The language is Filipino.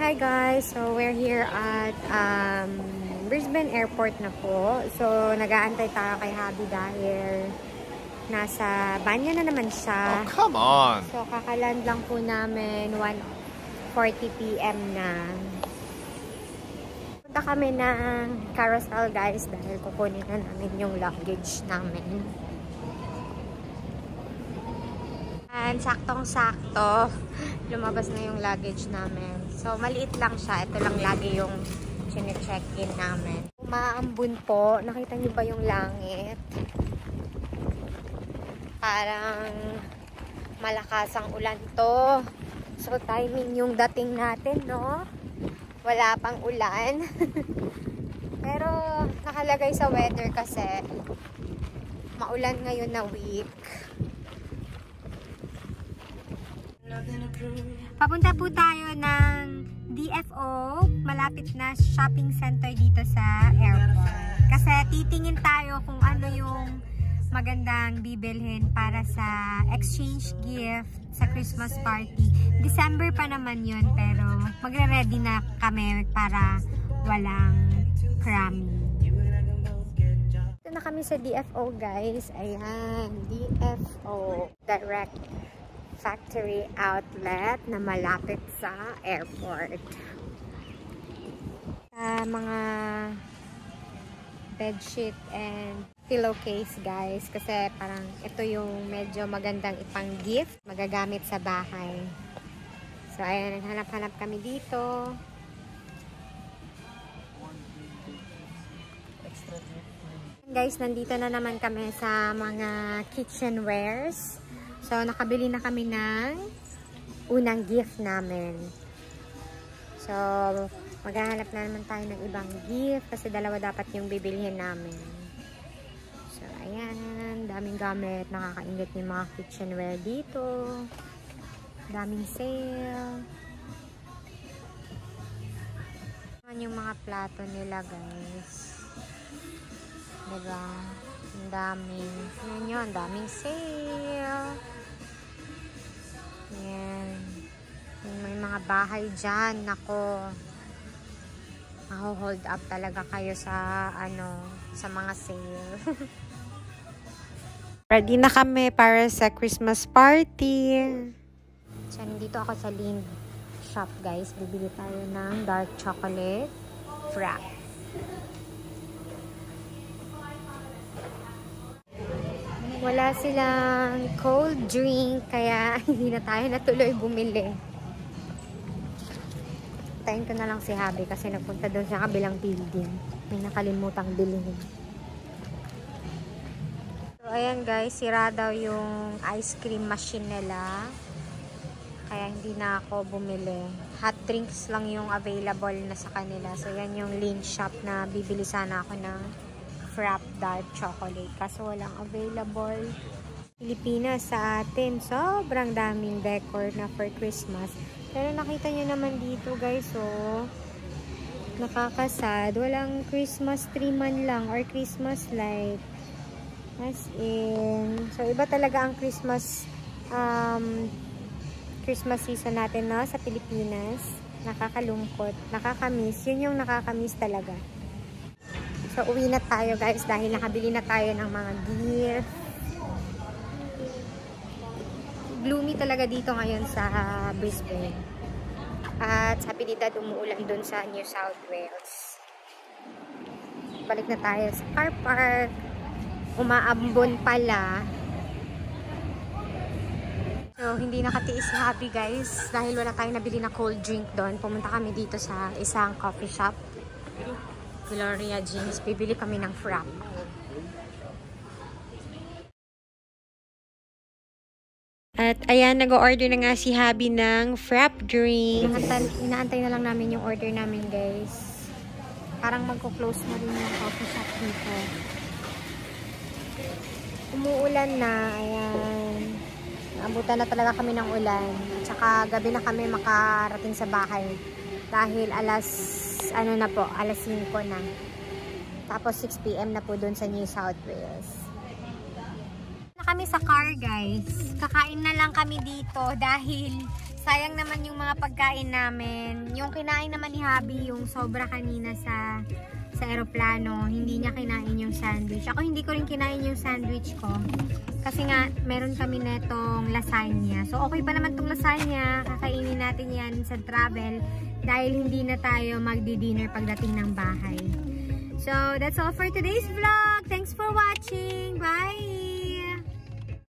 Hi guys! So we're here at Brisbane Airport na po. So nag-aantay tayo kay Habi dahil nasa banyo na naman siya. Oh, come on! So kakaland lang po namin 1:40 PM na. Punta kami ng carousel guys dahil kukunin na namin yung luggage namin. And saktong-sakto, lumabas na yung luggage namin. So, maliit lang siya. Ito lang lagi yung chine-check-in namin. Umaambon po. Nakita niyo ba yung langit? Parang malakas ang ulan to. So, timing yung dating natin, no? Wala pang ulan. Pero, nakalagay sa weather kasi maulan ngayon na week. Papunta po tayo ng DFO, malapit na shopping center dito sa airport. Kasi titingin tayo kung ano yung magandang bibilhin para sa exchange gift sa Christmas party. December pa naman yun, pero magre-ready na kami para walang cramming. Ito na kami sa DFO guys. Ayan, DFO. Direct factory outlet na malapit sa airport. Mga bedsheet and pillowcase guys, kasi parang ito yung medyo magandang ipang gift, magagamit sa bahay. So ayan, naghanap-hanap kami dito. Guys, nandito na naman kami sa mga kitchenwares. So, nakabili na kami ng unang gift namin. So, maghahanap na naman tayo ng ibang gift kasi dalawa dapat yung bibilhin namin. So, ayan. Daming gamit. Nakakaingit yung mga kitchenware dito. Daming sale. Ayan yung mga plato nila, guys. Diba? Ang daming. Ayan yun. Ang daming sale. Ayan. May mga bahay dyan. Nako. Maho-hold up talaga kayo sa sa mga sale. Ready na kami para sa Christmas party. So, nandito ako sa Lind shop guys. Bibili tayo ng dark chocolate frap. Wala silang cold drink, kaya hindi na tayo natuloy bumili. Tayin ko na lang si Habi kasi nagpunta doon sa kabilang building. May nakalimutang bilhin. So, ayan guys, sira daw yung ice cream machine nila. Kaya hindi na ako bumili. Hot drinks lang yung available na sa kanila. So, yan yung Lind shop na bibili sana ako ng frap dark chocolate kasi walang available. Pilipinas sa atin, sobrang daming decor na for Christmas. Pero nakita nyo naman dito guys, oh, nakakasad. Walang Christmas tree man lang or Christmas light. As in, so iba talaga ang Christmas Christmas season natin, no, sa Pilipinas. Nakakalungkot, nakakamiss. Yun yung nakakamiss talaga. So, uwi na tayo guys dahil nakabili na tayo ng mga gift. Gloomy talaga dito ngayon sa Brisbane. At sabi ni Dad, umuulan dun sa New South Wales. Balik na tayo sa car park. Umaambon pala. So, hindi nakatiis si Habi guys dahil wala tayong nabili na cold drink doon. Pumunta kami dito sa isang coffee shop. Gloria Jeans. Bibili kami ng frap. At ayan, nag-order na nga si Habi ng frap drink. Inaantay na lang namin yung order namin guys. Parang magko-close na rin yung coffee shop dito. Umuulan na. Ayan. Naabutan na talaga kami ng ulan. At saka gabi na kami makarating sa bahay. Dahil alas 5 na. Tapos 6 PM na po doon sa New South Wales. kami sa car, guys. Kakain na lang kami dito dahil sayang naman yung mga pagkain namin. Yung kinain naman ni Habi, yung sobra kanina sa aeroplano, hindi niya kinain yung sandwich. Ako hindi ko rin kinain yung sandwich ko. Kasi nga, meron kami netong lasagna. So, okay pa naman tong lasagna. Kakainin natin yan sa travel dahil hindi na tayo magdi-dinner pagdating ng bahay. So, that's all for today's vlog. Thanks for watching. Bye!